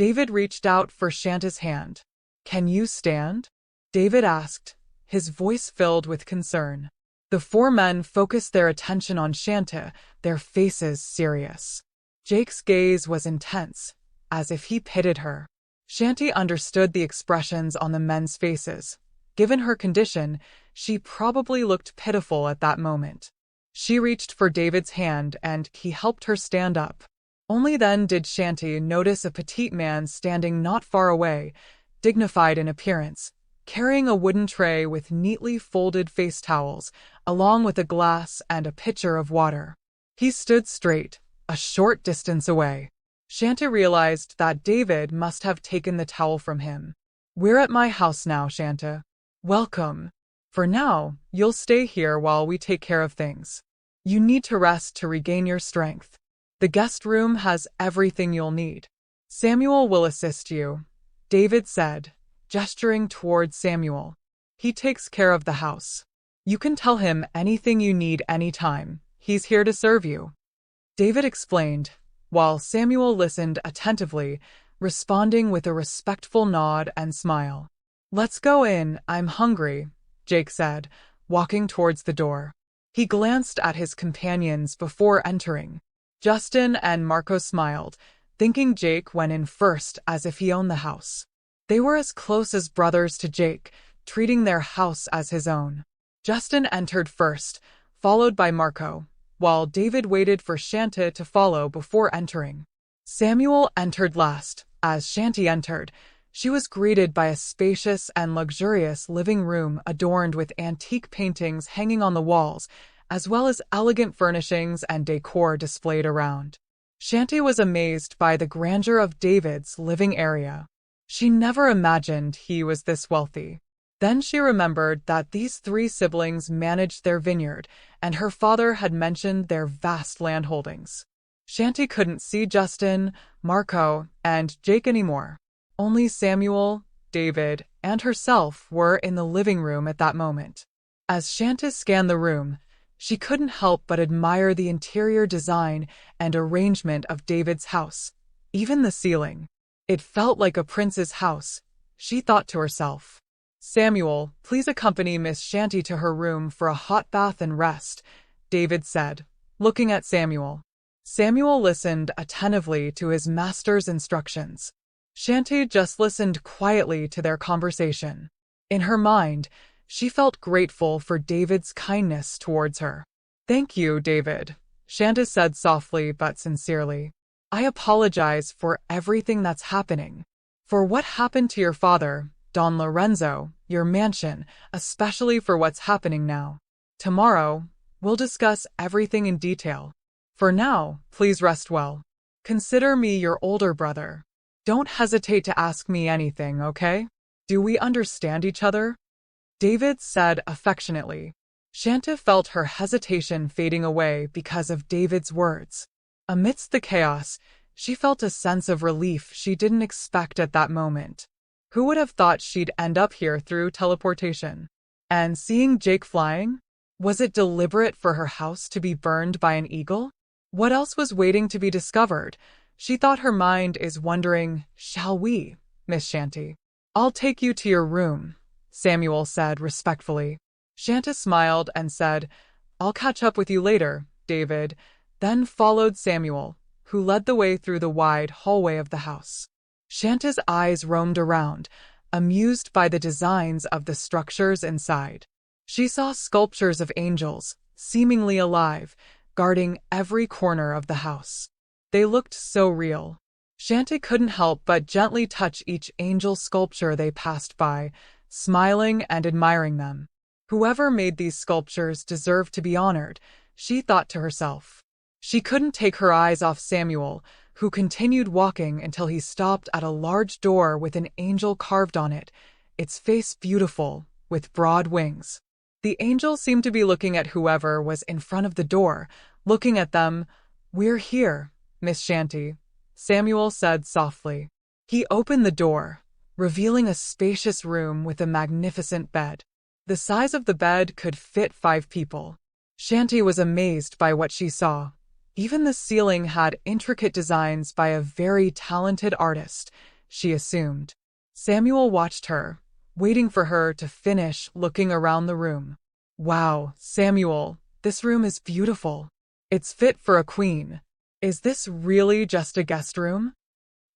David reached out for Shanta's hand. "Can you stand?" David asked, his voice filled with concern. The four men focused their attention on Shanta, their faces serious. Jake's gaze was intense, as if he pitied her. Chanty understood the expressions on the men's faces. Given her condition, she probably looked pitiful at that moment. She reached for David's hand and he helped her stand up. Only then did Chanty notice a petite man standing not far away, dignified in appearance, carrying a wooden tray with neatly folded face towels, along with a glass and a pitcher of water. He stood straight, a short distance away. Chanty realized that David must have taken the towel from him. "We're at my house now, Shanta. Welcome. For now, you'll stay here while we take care of things. You need to rest to regain your strength. The guest room has everything you'll need. Samuel will assist you," David said, gesturing toward Samuel. "He takes care of the house. You can tell him anything you need anytime. He's here to serve you," David explained, while Samuel listened attentively, responding with a respectful nod and smile. "Let's go in, I'm hungry," Jake said, walking towards the door. He glanced at his companions before entering. Justin and Marco smiled, thinking Jake went in first as if he owned the house. They were as close as brothers to Jake, treating their house as his own. Justin entered first, followed by Marco, while David waited for Shanta to follow before entering. Samuel entered last. As Chanty entered, she was greeted by a spacious and luxurious living room adorned with antique paintings hanging on the walls, as well as elegant furnishings and decor displayed around. Chanty was amazed by the grandeur of David's living area. She never imagined he was this wealthy. Then she remembered that these three siblings managed their vineyard, and her father had mentioned their vast landholdings. Chanty couldn't see Justin, Marco, and Jake anymore. Only Samuel, David, and herself were in the living room at that moment. As Chanty scanned the room, she couldn't help but admire the interior design and arrangement of David's house, even the ceiling. It felt like a prince's house, she thought to herself. "Samuel, please accompany Miss Chanty to her room for a hot bath and rest," David said, looking at Samuel. Samuel listened attentively to his master's instructions. Chanty just listened quietly to their conversation. In her mind, she felt grateful for David's kindness towards her. "Thank you, David," Chanty said softly but sincerely. "I apologize for everything that's happening. For what happened to your father, Don Lorenzo, your mansion, especially for what's happening now. Tomorrow, we'll discuss everything in detail. For now, please rest well. Consider me your older brother. Don't hesitate to ask me anything, okay? Do we understand each other?" David said affectionately. Shanta felt her hesitation fading away because of David's words. Amidst the chaos, she felt a sense of relief she didn't expect at that moment. Who would have thought she'd end up here through teleportation? And seeing Jake flying? Was it deliberate for her house to be burned by an eagle? What else was waiting to be discovered? She thought her mind is wondering, "Shall we, Miss Chanty?" "I'll take you to your room," Samuel said respectfully. Shanta smiled and said, "I'll catch up with you later, David," then followed Samuel, who led the way through the wide hallway of the house. Shanta's eyes roamed around, amused by the designs of the structures inside. She saw sculptures of angels, seemingly alive, guarding every corner of the house. They looked so real. Shanta couldn't help but gently touch each angel sculpture they passed by, smiling and admiring them. Whoever made these sculptures deserved to be honored, she thought to herself. She couldn't take her eyes off Samuel, who continued walking until he stopped at a large door with an angel carved on it, its face beautiful, with broad wings. The angel seemed to be looking at whoever was in front of the door, looking at them. "We're here, Miss Chanty," Samuel said softly. He opened the door, revealing a spacious room with a magnificent bed. The size of the bed could fit 5 people. Chanty was amazed by what she saw. Even the ceiling had intricate designs by a very talented artist, she assumed. Samuel watched her, waiting for her to finish looking around the room. Wow, Samuel, this room is beautiful. It's fit for a queen. Is this really just a guest room?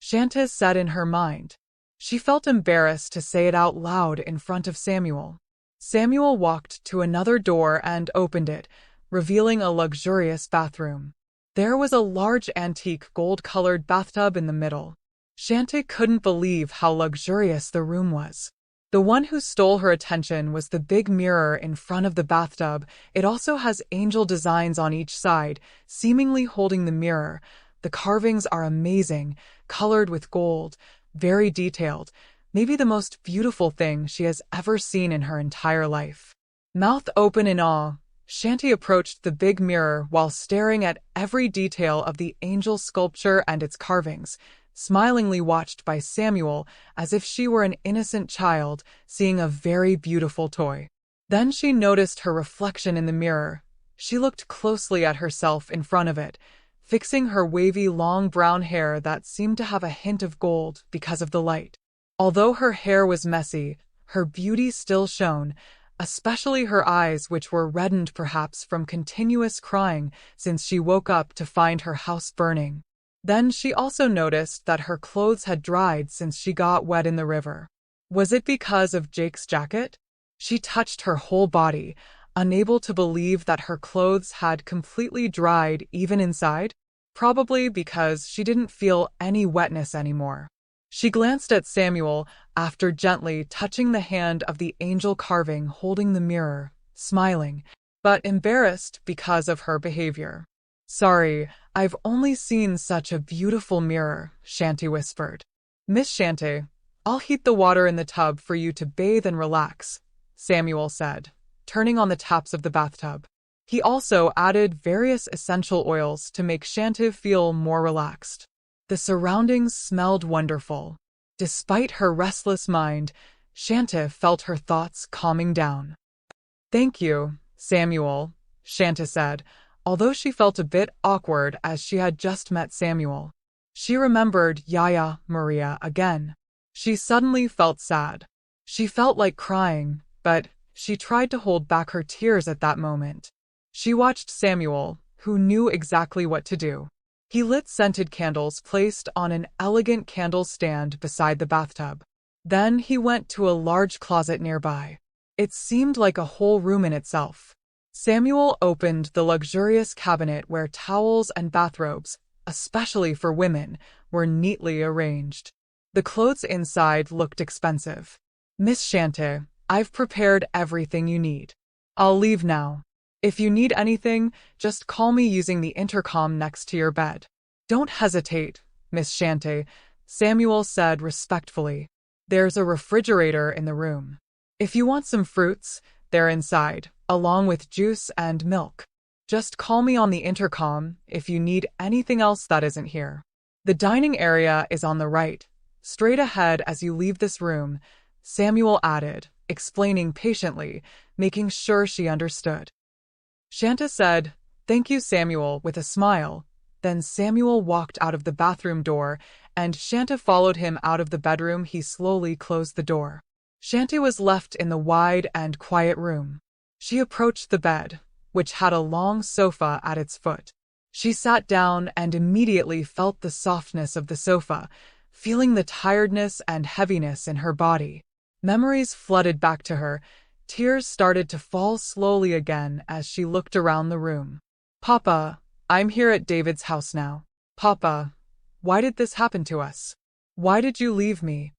Chanty said in her mind. She felt embarrassed to say it out loud in front of Samuel. Samuel walked to another door and opened it, revealing a luxurious bathroom. There was a large antique gold-colored bathtub in the middle. Chanty couldn't believe how luxurious the room was. The one who stole her attention was the big mirror in front of the bathtub. It also has angel designs on each side, seemingly holding the mirror. The carvings are amazing, colored with gold, very detailed, maybe the most beautiful thing she has ever seen in her entire life. Mouth open in awe, Chanty approached the big mirror while staring at every detail of the angel sculpture and its carvings, smilingly watched by Samuel as if she were an innocent child seeing a very beautiful toy. Then she noticed her reflection in the mirror. She looked closely at herself in front of it, fixing her wavy long brown hair that seemed to have a hint of gold because of the light. Although her hair was messy, her beauty still shone, especially her eyes, which were reddened perhaps from continuous crying since she woke up to find her house burning. Then she also noticed that her clothes had dried since she got wet in the river. Was it because of Jake's jacket? She touched her whole body, unable to believe that her clothes had completely dried even inside. Probably because she didn't feel any wetness anymore. She glanced at Samuel after gently touching the hand of the angel carving holding the mirror, smiling, but embarrassed because of her behavior. "Sorry, I've only seen such a beautiful mirror," Chanty whispered. "Miss Chanty, I'll heat the water in the tub for you to bathe and relax," Samuel said, turning on the taps of the bathtub. He also added various essential oils to make Chanty feel more relaxed. The surroundings smelled wonderful. Despite her restless mind, Chanty felt her thoughts calming down. "Thank you, Samuel," Chanty said, although she felt a bit awkward as she had just met Samuel. She remembered Yaya Maria again. She suddenly felt sad. She felt like crying, but she tried to hold back her tears at that moment. She watched Samuel, who knew exactly what to do. He lit scented candles placed on an elegant candle stand beside the bathtub. Then he went to a large closet nearby. It seemed like a whole room in itself. Samuel opened the luxurious cabinet where towels and bathrobes, especially for women, were neatly arranged. The clothes inside looked expensive. "Miss Chanty, I've prepared everything you need. I'll leave now. If you need anything, just call me using the intercom next to your bed." "Don't hesitate, Miss Chanty," Samuel said respectfully. "There's a refrigerator in the room. If you want some fruits, they're inside, along with juice and milk. Just call me on the intercom if you need anything else that isn't here. The dining area is on the right, straight ahead as you leave this room," Samuel added, explaining patiently, making sure she understood. Chanty said, "Thank you, Samuel," with a smile. Then Samuel walked out of the bathroom door, and Chanty followed him out of the bedroom. He slowly closed the door. Chanty was left in the wide and quiet room. She approached the bed, which had a long sofa at its foot. She sat down and immediately felt the softness of the sofa, feeling the tiredness and heaviness in her body. Memories flooded back to her. Tears started to fall slowly again as she looked around the room. "Papa, I'm here at David's house now. Papa, why did this happen to us? Why did you leave me?"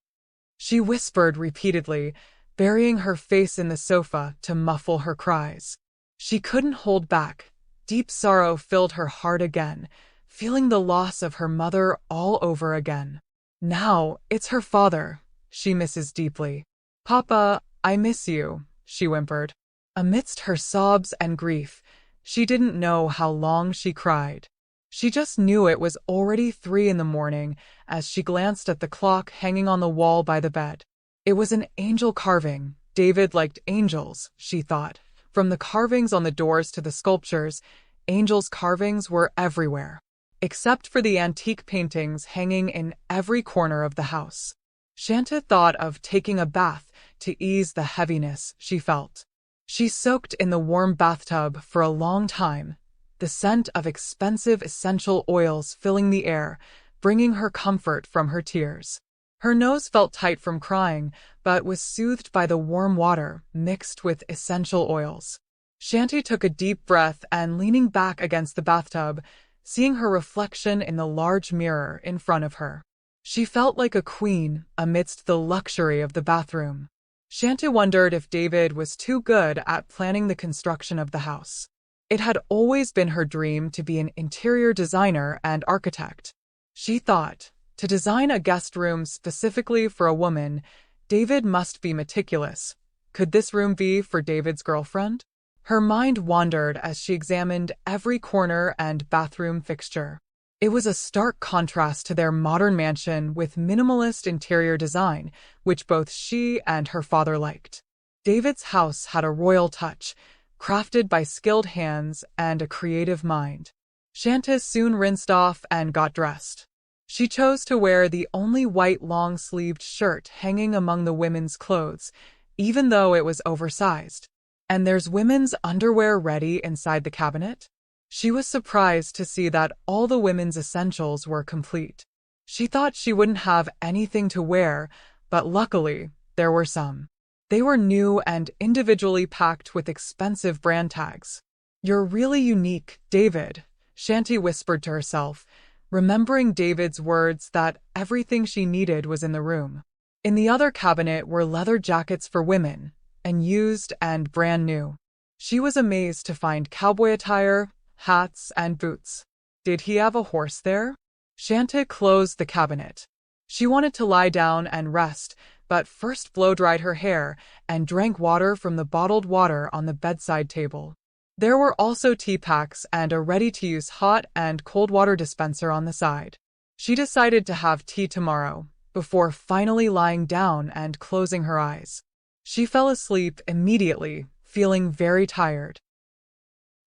She whispered repeatedly, burying her face in the sofa to muffle her cries. She couldn't hold back. Deep sorrow filled her heart again, feeling the loss of her mother all over again. Now it's her father she misses deeply. "Papa, I miss you," she whimpered. Amidst her sobs and grief, she didn't know how long she cried. She just knew it was already 3 in the morning as she glanced at the clock hanging on the wall by the bed. It was an angel carving. David liked angels, she thought. From the carvings on the doors to the sculptures, Angels' carvings were everywhere, except for the antique paintings hanging in every corner of the house. Chanty thought of taking a bath to ease the heaviness she felt. She soaked in the warm bathtub for a long time, the scent of expensive essential oils filling the air, bringing her comfort from her tears. Her nose felt tight from crying, but was soothed by the warm water mixed with essential oils. Chanty took a deep breath and, leaning back against the bathtub, seeing her reflection in the large mirror in front of her, she felt like a queen amidst the luxury of the bathroom. Chanty wondered if David was too good at planning the construction of the house. It had always been her dream to be an interior designer and architect. She thought, to design a guest room specifically for a woman, David must be meticulous. Could this room be for David's girlfriend? Her mind wandered as she examined every corner and bathroom fixture. It was a stark contrast to their modern mansion with minimalist interior design, which both she and her father liked. David's house had a royal touch, crafted by skilled hands and a creative mind. Chanty soon rinsed off and got dressed. She chose to wear the only white long-sleeved shirt hanging among the women's clothes, even though it was oversized. And there's women's underwear ready inside the cabinet? She was surprised to see that all the women's essentials were complete. She thought she wouldn't have anything to wear, but luckily, there were some. They were new and individually packed with expensive brand tags. "You're really unique, David," Chanty whispered to herself, remembering David's words that everything she needed was in the room. In the other cabinet were leather jackets for women, and used and brand new. She was amazed to find cowboy attire, hats, and boots. Did he have a horse there? Chanty closed the cabinet. She wanted to lie down and rest, but first blow-dried her hair and drank water from the bottled water on the bedside table. There were also tea packs and a ready-to-use hot and cold water dispenser on the side. She decided to have tea tomorrow, before finally lying down and closing her eyes. She fell asleep immediately, feeling very tired.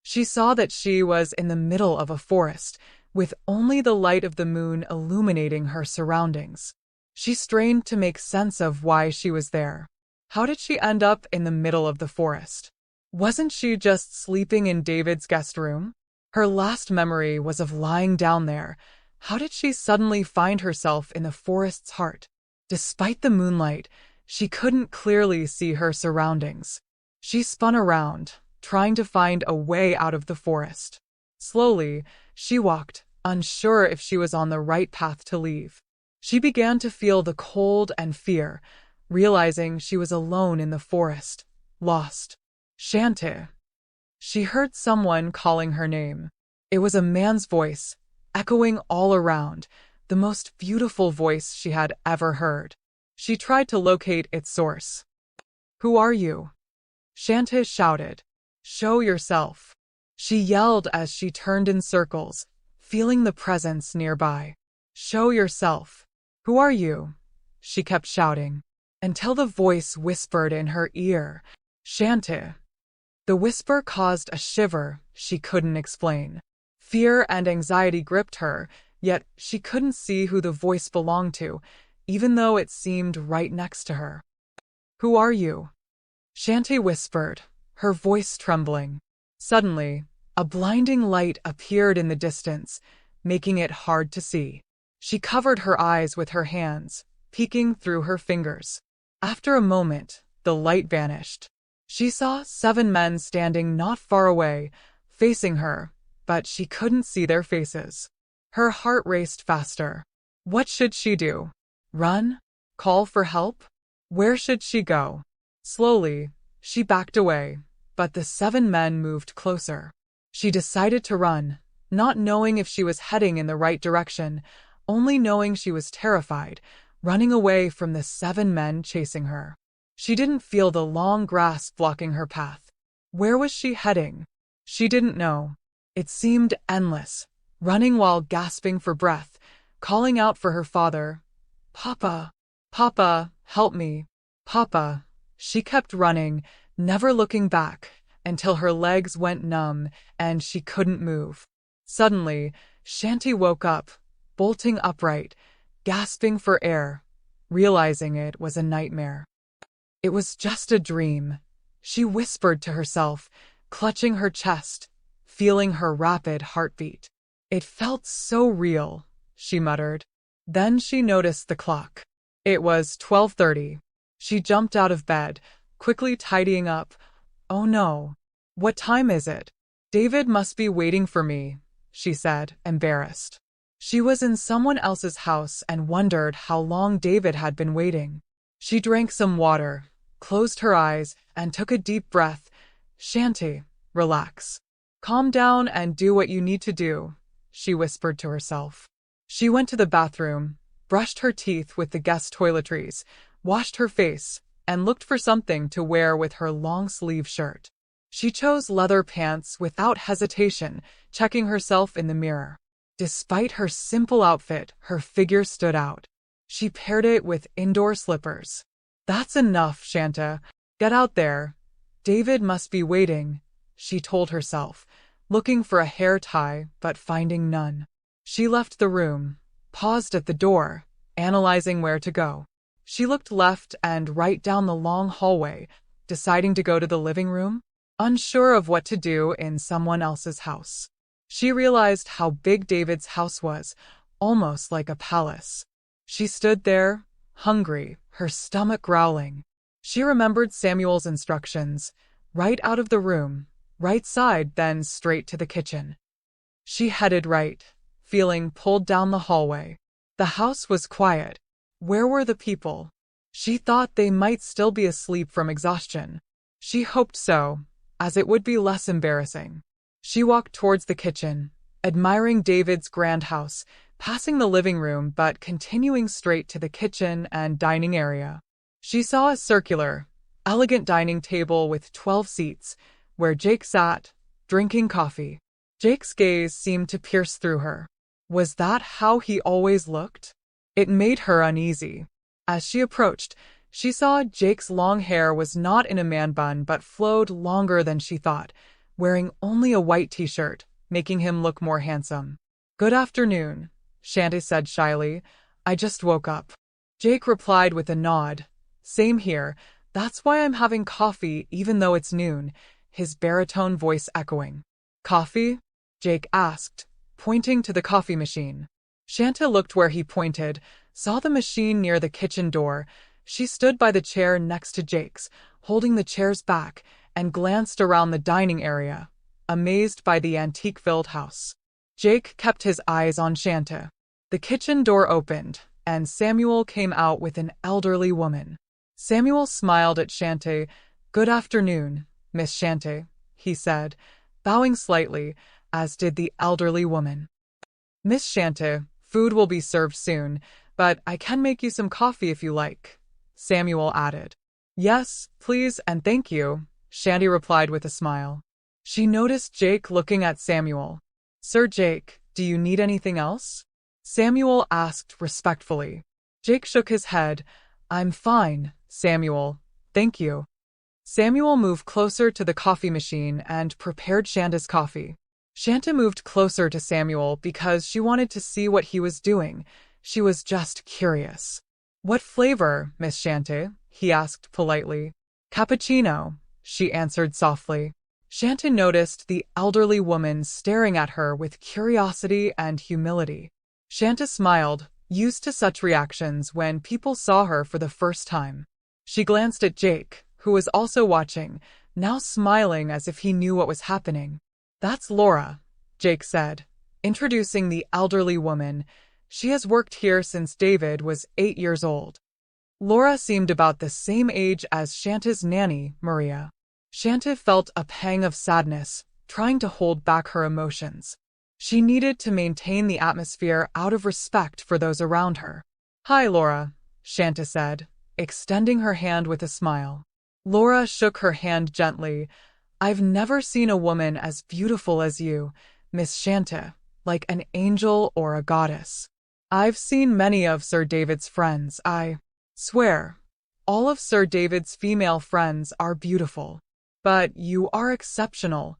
She saw that she was in the middle of a forest, with only the light of the moon illuminating her surroundings. She strained to make sense of why she was there. How did she end up in the middle of the forest? Wasn't she just sleeping in David's guest room? Her last memory was of lying down there. How did she suddenly find herself in the forest's heart? Despite the moonlight, she couldn't clearly see her surroundings. She spun around, trying to find a way out of the forest. Slowly, she walked, unsure if she was on the right path to leave. She began to feel the cold and fear, realizing she was alone in the forest, lost. Chanty. She heard someone calling her name. It was a man's voice, echoing all around, the most beautiful voice she had ever heard. She tried to locate its source. "Who are you?" Chanty shouted. "Show yourself." She yelled as she turned in circles, feeling the presence nearby. "Show yourself. Who are you?" She kept shouting, until the voice whispered in her ear, "Chanty." The whisper caused a shiver she couldn't explain. Fear and anxiety gripped her, yet she couldn't see who the voice belonged to, even though it seemed right next to her. "Who are you?" Chanty whispered, her voice trembling. Suddenly, a blinding light appeared in the distance, making it hard to see. She covered her eyes with her hands, peeking through her fingers. After a moment, the light vanished. She saw 7 men standing not far away, facing her, but she couldn't see their faces. Her heart raced faster. What should she do? Run? Call for help? Where should she go? Slowly, she backed away, but the 7 men moved closer. She decided to run, not knowing if she was heading in the right direction, only knowing she was terrified, running away from the 7 men chasing her. She didn't feel the long grass blocking her path. Where was she heading? She didn't know. It seemed endless, running while gasping for breath, calling out for her father. "Papa! Papa, help me! Papa!" She kept running, never looking back, until her legs went numb and she couldn't move. Suddenly, Chanty woke up, bolting upright, gasping for air, realizing it was a nightmare. It was just a dream, she whispered to herself, clutching her chest, feeling her rapid heartbeat. It felt so real, she muttered. Then she noticed the clock. It was 12:30. She jumped out of bed, quickly tidying up. Oh no. What time is it? David must be waiting for me, she said, embarrassed. She was in someone else's house and wondered how long David had been waiting. She drank some water, closed her eyes, and took a deep breath. Chanty, relax. Calm down and do what you need to do, she whispered to herself. She went to the bathroom, brushed her teeth with the guest toiletries, washed her face, and looked for something to wear with her long-sleeve shirt. She chose leather pants without hesitation, checking herself in the mirror. Despite her simple outfit, her figure stood out. She paired it with indoor slippers. That's enough, Chanty. Get out there. David must be waiting, she told herself, looking for a hair tie but finding none. She left the room, paused at the door, analyzing where to go. She looked left and right down the long hallway, deciding to go to the living room, unsure of what to do in someone else's house. She realized how big David's house was, almost like a palace. She stood there, hungry, her stomach growling. She remembered Samuel's instructions, right out of the room, right side, then straight to the kitchen. She headed right, feeling pulled down the hallway. The house was quiet. Where were the people? She thought they might still be asleep from exhaustion. She hoped so, as it would be less embarrassing. She walked towards the kitchen, admiring David's grand house, passing the living room but continuing straight to the kitchen and dining area. She saw a circular, elegant dining table with 12 seats, where Jake sat, drinking coffee. Jake's gaze seemed to pierce through her. Was that how he always looked? It made her uneasy. As she approached, she saw Jake's long hair was not in a man bun but flowed longer than she thought, wearing only a white t-shirt, making him look more handsome. Good afternoon, Chanty said shyly. I just woke up. Jake replied with a nod. Same here. That's why I'm having coffee even though it's noon, his baritone voice echoing. Coffee? Jake asked, pointing to the coffee machine. Chanty looked where he pointed, saw the machine near the kitchen door. She stood by the chair next to Jake's, holding the chair's back, and glanced around the dining area, amazed by the antique-filled house. Jake kept his eyes on Chanty. The kitchen door opened, and Samuel came out with an elderly woman. Samuel smiled at Chanty. Good afternoon, Miss Chanty, he said, bowing slightly, as did the elderly woman. Miss Chanty, food will be served soon, but I can make you some coffee if you like, Samuel added. Yes, please and thank you, Chanty replied with a smile. She noticed Jake looking at Samuel. Sir Jake, do you need anything else? Samuel asked respectfully. Jake shook his head. I'm fine, Samuel, thank you. Samuel moved closer to the coffee machine and prepared Chanty's coffee. Chanty moved closer to Samuel because she wanted to see what he was doing. She was just curious. What flavor, Miss Chanty? He asked politely. Cappuccino, she answered softly. Chanty noticed the elderly woman staring at her with curiosity and humility. Chanty smiled, used to such reactions when people saw her for the first time. She glanced at Jake, who was also watching, now smiling as if he knew what was happening. That's Laura, Jake said, introducing the elderly woman. She has worked here since David was 8 years old. Laura seemed about the same age as Chanty's nanny, Maria. Chanty felt a pang of sadness, trying to hold back her emotions. She needed to maintain the atmosphere out of respect for those around her. Hi, Laura, Chanty said, extending her hand with a smile. Laura shook her hand gently. I've never seen a woman as beautiful as you, Miss Chanty, like an angel or a goddess. I've seen many of Sir David's friends. I swear, all of Sir David's female friends are beautiful. But you are exceptional,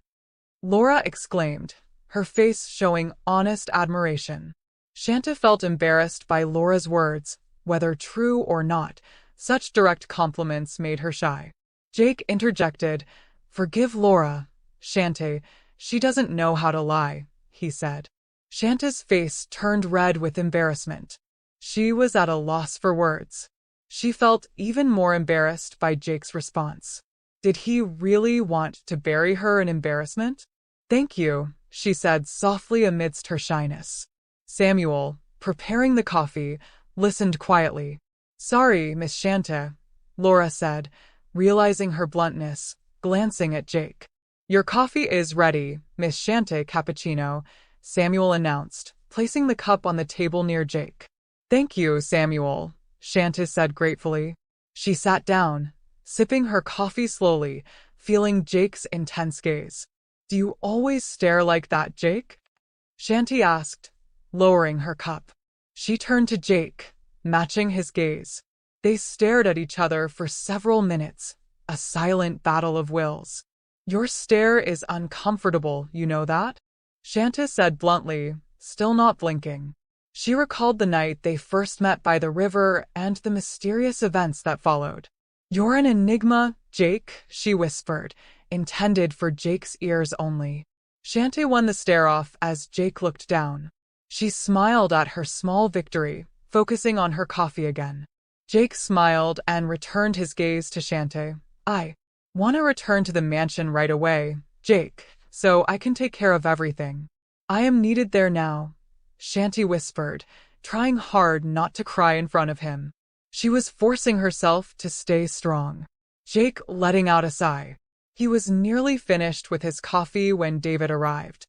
Laura exclaimed, her face showing honest admiration. Shanta felt embarrassed by Laura's words, whether true or not. Such direct compliments made her shy. Jake interjected, "Forgive Laura, Shante, she doesn't know how to lie," he said. Shanta's face turned red with embarrassment. She was at a loss for words. She felt even more embarrassed by Jake's response. Did he really want to bury her in embarrassment? "Thank you," she said softly amidst her shyness. Samuel, preparing the coffee, listened quietly. "Sorry, Miss Shanta," Laura said, realizing her bluntness, glancing at Jake. "Your coffee is ready, Miss Shanta cappuccino," Samuel announced, placing the cup on the table near Jake. "Thank you, Samuel," Shanta said gratefully. She sat down, sipping her coffee slowly, feeling Jake's intense gaze. "Do you always stare like that, Jake?" Shanty asked, lowering her cup. She turned to Jake, matching his gaze. They stared at each other for several minutes, a silent battle of wills. "Your stare is uncomfortable, you know that?" Shanta said bluntly, still not blinking. She recalled the night they first met by the river and the mysterious events that followed. "You're an enigma, Jake," she whispered, intended for Jake's ears only. Shanta won the stare off as Jake looked down. She smiled at her small victory, focusing on her coffee again. Jake smiled and returned his gaze to Shanta. "I want to return to the mansion right away, Jake, so I can take care of everything. I am needed there now," Shanty whispered, trying hard not to cry in front of him. She was forcing herself to stay strong. Jake letting out a sigh. He was nearly finished with his coffee when David arrived.